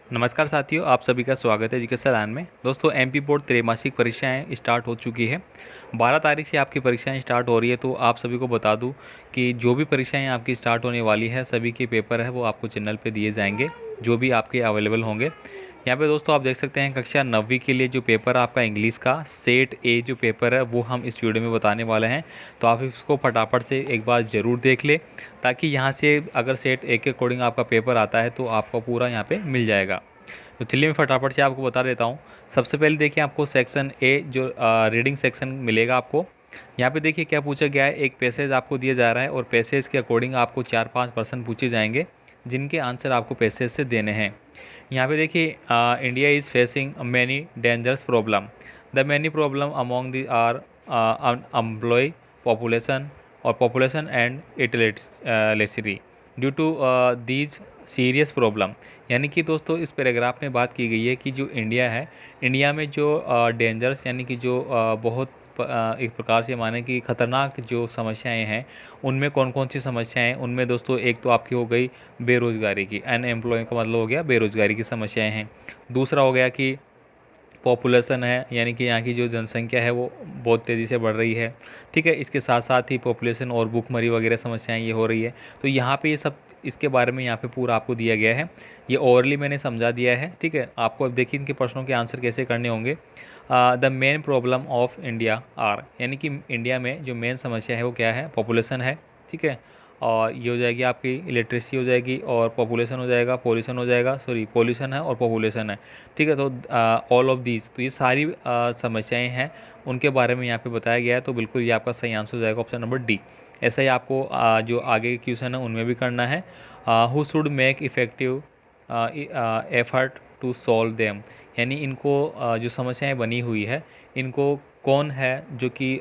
नमस्कार साथियों, आप सभी का स्वागत है एजुकेशन लाइन में। दोस्तों, एमपी बोर्ड त्रैमासिक परीक्षाएं स्टार्ट हो चुकी है। 12 तारीख से आपकी परीक्षाएं स्टार्ट हो रही है। तो आप सभी को बता दूं कि जो भी परीक्षाएं आपकी स्टार्ट होने वाली है, सभी के पेपर है वो आपको चैनल पे दिए जाएंगे, जो भी आपके अवेलेबल होंगे। यहाँ पे दोस्तों आप देख सकते हैं, कक्षा 9वीं के लिए जो पेपर है आपका इंग्लिश का सेट ए जो पेपर है वो हम इस वीडियो में बताने वाले हैं। तो आप इसको फटाफट से एक बार ज़रूर देख ले, ताकि यहाँ से अगर सेट ए के अकॉर्डिंग आपका पेपर आता है तो आपको पूरा यहाँ पे मिल जाएगा। तो चलिए मैं फटाफट से आपको बता देता हूँ। सबसे पहले देखिए, आपको सेक्शन ए जो रीडिंग सेक्शन मिलेगा आपको। यहाँ पे देखिए क्या पूछा गया है। एक पैसेज आपको दिया जा रहा है और पैसेज के अकॉर्डिंग आपको 4-5 प्रश्न पूछे जाएंगे, जिनके आंसर आपको पैसेज से देने हैं। यहाँ पे देखिए, India is facing many dangerous problem. The many problem among the are unemploy population और population and illiteracy due to these serious problem. यानी कि दोस्तों इस पैराग्राफ में बात की गई है कि जो इंडिया है, इंडिया में जो डेंजरस यानी कि जो बहुत एक प्रकार से माने कि ख़तरनाक जो समस्याएं हैं, उनमें कौन कौन सी समस्याएं हैं। उनमें दोस्तों एक तो आपकी हो गई बेरोज़गारी की, अनएम्प्लॉय का मतलब हो गया बेरोज़गारी की समस्याएं हैं। दूसरा हो गया कि पॉपुलेशन है, यानी कि यहाँ की जो जनसंख्या है वो बहुत तेज़ी से बढ़ रही है। ठीक है, इसके साथ साथ ही पॉपुलेशन और भूखमरी वगैरह समस्याएं ये हो रही है। तो यहाँ पे ये सब इसके बारे में यहाँ पे पूरा आपको दिया गया है। ये ओवरली मैंने समझा दिया है। ठीक है, आपको अब देखिए इनके प्रश्नों के आंसर कैसे करने होंगे। The main problem of India are, यानी कि इंडिया में जो मेन समस्या है वो क्या है, पॉपुलेशन है। ठीक है, और ये हो जाएगी आपकी इलेक्ट्रिसिटी हो जाएगी, और पॉपुलेशन हो जाएगा, पॉल्यूशन हो जाएगा, सॉरी पॉल्यूशन है और पॉपुलेशन है। ठीक है, तो ऑल ऑफ दीज, तो ये सारी समस्याएं हैं, उनके बारे में यहाँ पे बताया गया है। तो बिल्कुल ये आपका सही आंसर हो जाएगा ऑप्शन नंबर डी। ऐसा ही आपको जो आगे के क्वेश्चन है उनमें भी करना है। Who should make effective effort to solve them, यानी इनको जो समस्याएं बनी हुई है, इनको कौन है जो कि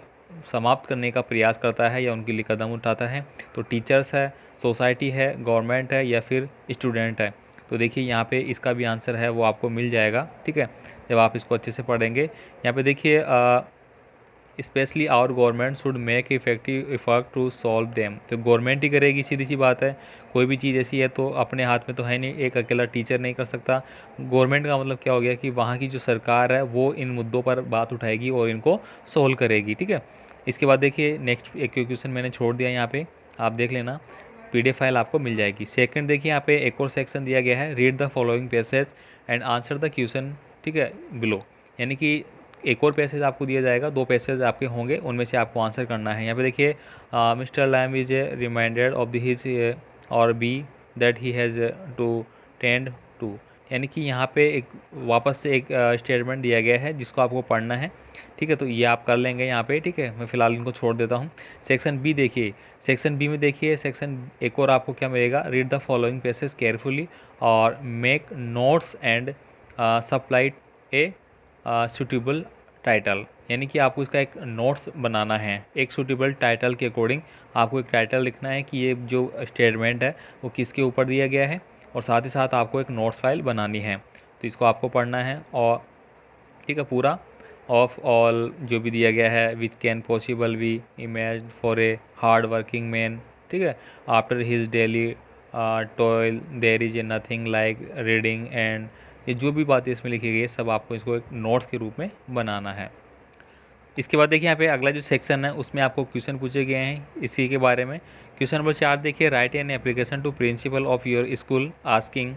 समाप्त करने का प्रयास करता है या उनके लिए कदम उठाता है। तो टीचर्स है, सोसाइटी है, गवर्नमेंट है, या फिर स्टूडेंट है। तो देखिए यहाँ पे इसका भी आंसर है वो आपको मिल जाएगा। ठीक है, जब आप इसको अच्छे से पढ़ेंगे। यहाँ पे देखिए, specially our government should make effective effort to solve them. तो गवर्नमेंट ही करेगी, सीधी सी बात है। कोई भी चीज़ ऐसी है तो अपने हाथ में तो है नहीं, एक अकेला टीचर नहीं कर सकता। गवर्नमेंट का मतलब क्या हो गया कि वहाँ की जो सरकार है वो इन मुद्दों पर बात उठाएगी और इनको सोल्व करेगी। ठीक है, इसके बाद देखिए नेक्स्ट एक क्वेश्चन मैंने छोड़ दिया यहाँ पे, आप देख लेना, पीडीएफ फाइल आपको मिल जाएगी। सेकंड देखिए, यहाँ पे एक और सेक्शन दिया गया है, read the following passage and answer the question. ठीक है, बिलो, यानी कि एक और पैसेज आपको दिया जाएगा, दो पैसेज आपके होंगे, उनमें से आपको आंसर करना है। यहाँ पे देखिए, Mr Lamb is a reminded of the his or be that he has to tend to, यानी कि यहाँ पे एक वापस से एक स्टेटमेंट दिया गया है जिसको आपको पढ़ना है। ठीक है, तो ये आप कर लेंगे यहाँ पे। ठीक है, मैं फ़िलहाल इनको छोड़ देता हूँ। सेक्शन बी देखिए, सेक्शन बी में देखिए, सेक्शन एक और आपको क्या मिलेगा, read the following passage carefully और make notes and supply a suitable title, यानी कि आपको इसका एक नोट्स बनाना है एक सूटेबल टाइटल के अकॉर्डिंग। आपको एक टाइटल लिखना है कि ये जो स्टेटमेंट है वो किसके ऊपर दिया गया है, और साथ ही साथ आपको एक नोट्स फाइल बनानी है। तो इसको आपको पढ़ना है। और ठीक है, पूरा ऑफ ऑल जो भी दिया गया है, which can possible we image for a hard working man. ठीक है, after his daily toil there is a nothing like reading and, ये जो भी बातें इसमें लिखी गई है सब आपको इसको एक नोट्स के रूप में बनाना है। इसके बाद देखिए यहाँ पे अगला जो सेक्शन है उसमें आपको क्वेश्चन पूछे गए हैं इसी के बारे में। क्वेश्चन नंबर 4 देखिए, write an application to principal of your school asking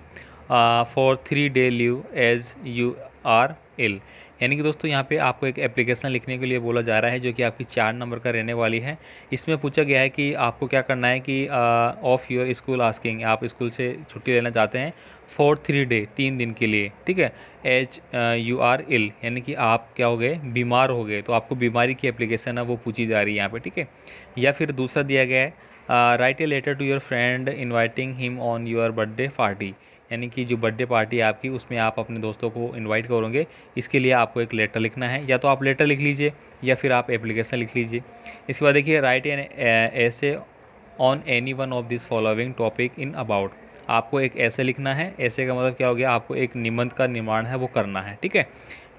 for 3 day leave as you are ill, यानी कि दोस्तों यहाँ पे आपको एक एप्लीकेशन लिखने के लिए बोला जा रहा है जो कि आपकी 4 नंबर का रहने वाली है। इसमें पूछा गया है कि आपको क्या करना है कि ऑफ योर स्कूल आस्किंग, आप स्कूल से छुट्टी लेना चाहते हैं फॉर 3 डे, 3 दिन के लिए। ठीक है, एज यू आर इल, यानी कि आप क्या हो गए, बीमार हो गए, तो आपको बीमारी की एप्लीकेशन है वो पूछी जा रही है यहाँ पे। ठीक है, या फिर दूसरा दिया गया है, write a letter to your friend inviting him on your birthday party, यानी कि जो बर्थडे पार्टी है आपकी उसमें आप अपने दोस्तों को इनवाइट करोगे। इसके लिए आपको एक लेटर लिखना है, या तो आप लेटर लिख लीजिए या फिर आप एप्लीकेशन लिख लीजिए। इसके बाद देखिए, राइट एन ऐसे on any one of this following topic in about, आपको एक ऐसे लिखना है। ऐसे का मतलब क्या हो गया, आपको एक निबंध का निर्माण है वो करना है, ठीक है।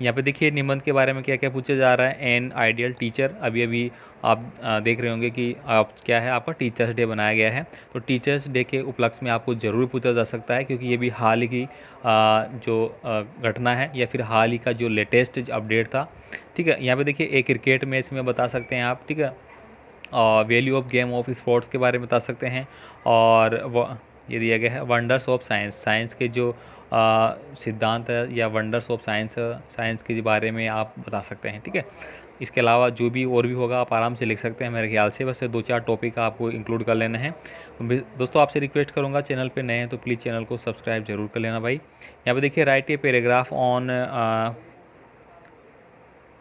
यहाँ पे देखिए निबंध के बारे में क्या क्या पूछा जा रहा है। एन आइडियल टीचर, अभी अभी आप देख रहे होंगे कि आप क्या है, आपका टीचर्स डे बनाया गया है। तो टीचर्स डे के उपलक्ष्य में आपको ज़रूर पूछा जा सकता है, क्योंकि ये भी हाल ही की जो घटना है या फिर हाल ही का जो लेटेस्ट अपडेट था, ठीक है। यहाँ पे देखिए एक क्रिकेट मैच में बता सकते हैं आप, ठीक है। Value of game of sports के बारे में बता सकते हैं। और ये दिया गया है वंडर्स ऑफ साइंस, साइंस के जो सिद्धांत है या वंडर्स ऑफ साइंस, साइंस के बारे में आप बता सकते हैं, ठीक है। इसके अलावा जो भी और भी होगा आप आराम से लिख सकते हैं मेरे ख्याल से। बस 2-4 टॉपिक आपको इंक्लूड कर लेना है। दोस्तों आपसे रिक्वेस्ट करूँगा, चैनल पे नए हैं तो प्लीज़ चैनल को सब्सक्राइब जरूर कर लेना भाई। यहाँ पे देखिए right a paragraph on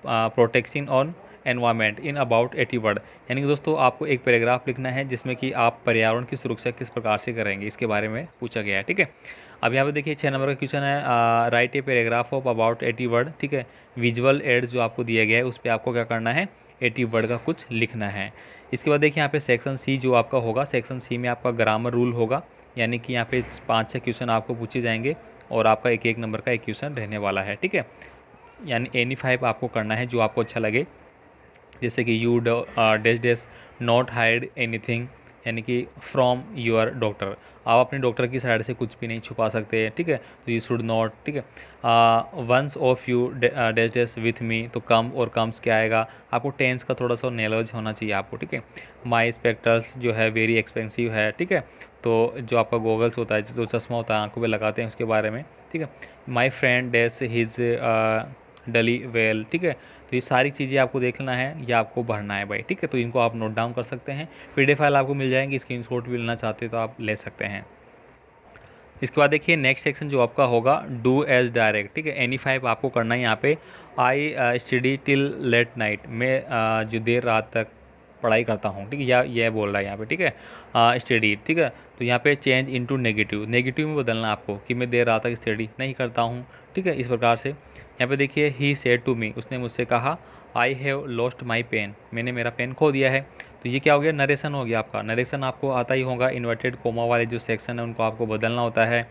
protection on environment in about 80 word, यानी कि दोस्तों आपको एक पैराग्राफ लिखना है जिसमें कि आप पर्यावरण की सुरक्षा किस प्रकार से करेंगे इसके बारे में पूछा गया है, ठीक है। अब यहाँ पे देखिए 6 नंबर का क्वेश्चन है, write a paragraph of about 80 word, ठीक है। विजुअल एड्स जो आपको दिया गया है उस पर आपको क्या करना है, 80 वर्ड का कुछ लिखना है। इसके बाद देखिए यहाँ पे सेक्शन सी जो आपका होगा, सेक्शन सी में आपका ग्रामर रूल होगा, यानी कि यहाँ पे 5-6 क्वेश्चन आपको पूछे जाएंगे और आपका एक एक नंबर का एक क्वेश्चन रहने वाला है, ठीक है। यानी एनी 5 आपको करना है जो आपको अच्छा लगे, जैसे कि you dash dash not hide anything, यानी कि फ्रॉम योर डॉक्टर, आप अपने डॉक्टर की साइड से कुछ भी नहीं छुपा सकते, ठीक है। तो यू शुड नॉट, ठीक है। Once of you dash dash with me, तो कम और कम्स क्या आएगा, आपको टेंस का थोड़ा सा नॉलेज होना चाहिए आपको, ठीक है। माई स्पेक्टर्स जो है वेरी एक्सपेंसिव है, ठीक है। तो जो आपका गॉगल्स होता है, जो चश्मा होता है आंखों पे लगाते हैं उसके बारे में, ठीक है। माई फ्रेंड डैश हिज डली वेल, ठीक है। तो ये सारी चीज़ें आपको देखना है या आपको भरना है भाई, ठीक है। तो इनको आप नोट डाउन कर सकते हैं, पीडीएफ फाइल आपको मिल जाएंगी, स्क्रीनशॉट भी लेना चाहते हैं तो आप ले सकते हैं। इसके बाद देखिए नेक्स्ट सेक्शन जो आपका होगा डू एज डायरेक्ट, ठीक है। एनी 5 आपको करना है यहाँ पे। I study till late night, मैं जो देर रात तक पढ़ाई करता हूँ, ठीक है। या ये बोल रहा है यहाँ पे, ठीक है, स्टडी, ठीक है। तो यहाँ पे चेंज इनटू नेगेटिव, नेगेटिव में बदलना आपको कि मैं देर रात तक स्टडी नहीं करता हूँ, ठीक है। इस प्रकार से यहाँ पे देखिए ही सेड टू मी, उसने मुझसे कहा I have lost my pen, मैंने मेरा पेन खो दिया है। तो ये क्या हो गया, नरेशन हो गया आपका। नरेशन आपको आता ही होगा, इन्वर्टेड कोमा वाले जो सेक्शन है उनको आपको बदलना होता है,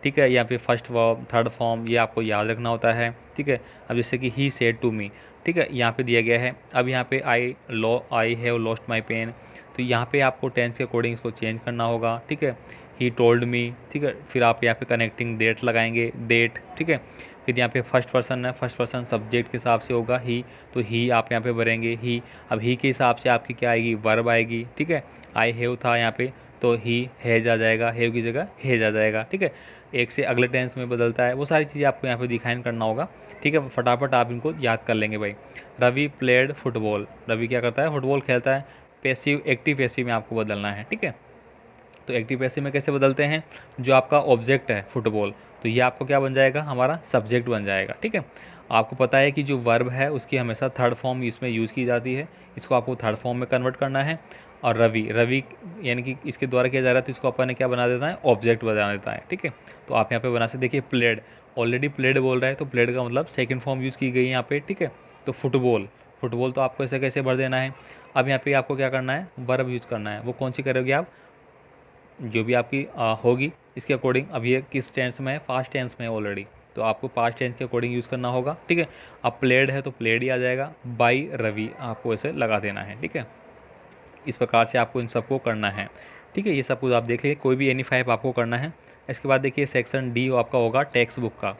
ठीक है। या फिर फर्स्ट फॉर्म थर्ड फॉर्म ये आपको याद रखना होता है, ठीक है। अब जैसे कि ही सेड टू मी, ठीक है, यहाँ पे दिया गया है। अब यहाँ पे I have lost my pen, तो यहाँ पे आपको टेंस के अकॉर्डिंग इसको चेंज करना होगा, ठीक है। ही टोल्ड मी, ठीक है। फिर आप यहाँ पे कनेक्टिंग डेट लगाएंगे, डेट, ठीक है। फिर यहाँ पे फर्स्ट पर्सन है, फर्स्ट पर्सन सब्जेक्ट के हिसाब से होगा ही, तो ही आप यहाँ पे भरेंगे ही। अब ही के हिसाब से आपकी क्या आएगी, वर्ब आएगी, ठीक है। आई हैव था यहाँ पे तो ही हैज आ जाएगा, हैव की जगह हैज आ जाएगा, ठीक है। एक से अगले टेंस में बदलता है, वो सारी चीज़ें आपको यहाँ पे डिफाइन करना होगा, ठीक है। फटाफट आप इनको याद कर लेंगे भाई। रवि प्लेड फुटबॉल, रवि क्या करता है, फुटबॉल खेलता है। पैसिव एक्टिव पैसिव में आपको बदलना है, ठीक है। तो एक्टिव पैसिव में कैसे बदलते हैं, जो आपका ऑब्जेक्ट है फुटबॉल, तो ये आपको क्या बन जाएगा, हमारा सब्जेक्ट बन जाएगा, ठीक है। आपको पता है कि जो वर्ब है उसकी हमेशा थर्ड फॉर्म इसमें यूज़ की जाती है, इसको आपको थर्ड फॉर्म में कन्वर्ट करना है। और रवि, रवि यानी कि इसके द्वारा किया जा रहा है तो इसको अपन ने क्या बना देता है, ऑब्जेक्ट बना देता है, ठीक है। तो आप यहाँ पे बना सकते, देखिए प्लेड, ऑलरेडी प्लेड बोल रहा है तो प्लेड का मतलब सेकेंड फॉर्म यूज़ की गई है यहाँ पे, ठीक है। तो फुटबॉल, फुटबॉल तो आपको ऐसे कैसे भर देना है। अब यहाँ पे आपको क्या करना है, वर्ब यूज़ करना है, वो कौन सी करोगे आप, जो भी आपकी होगी इसके अकॉर्डिंग। अब ये किस टेंस में है, पास्ट टेंस में है ऑलरेडी, तो आपको पास्ट टेंस के अकॉर्डिंग यूज़ करना होगा, ठीक है। अब प्लेड है तो प्लेड ही आ जाएगा, बाई रवि आपको ऐसे लगा देना है, ठीक है। इस प्रकार से आपको इन सबको करना है, ठीक है। ये सब कुछ आप देख लीजिए, कोई भी एनी 5 आपको करना है। इसके बाद देखिए सेक्शन डी आपका होगा टेक्स्ट बुक का।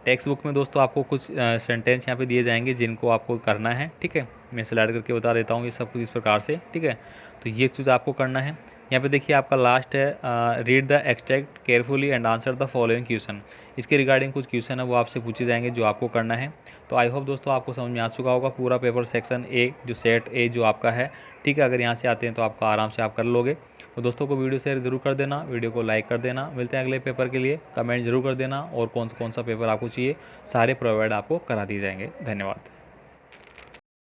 टेक्स्ट बुक में दोस्तों आपको कुछ सेंटेंस यहाँ पे दिए जाएंगे जिनको आपको करना है, ठीक है। मैं स्लाइड करके बता देता हूँ ये सब कुछ इस प्रकार से, ठीक है। तो ये चीज़ आपको करना है। यहाँ पे देखिए आपका लास्ट है, read the extract carefully and answer the following question. इसके रिगार्डिंग कुछ क्वेश्चन है वो आपसे पूछे जाएंगे जो आपको करना है। तो आई होप दोस्तों आपको समझ में आ चुका होगा पूरा पेपर सेक्शन ए जो सेट ए जो आपका है, ठीक है। अगर यहाँ से आते हैं तो आपका आराम से आप कर लोगे। तो दोस्तों को वीडियो शेयर जरूर कर देना, वीडियो को लाइक कर देना। मिलते हैं अगले पेपर के लिए, कमेंट जरूर कर देना और कौन सा पेपर आपको चाहिए सारे प्रोवाइड आपको करा दिए जाएंगे। धन्यवाद।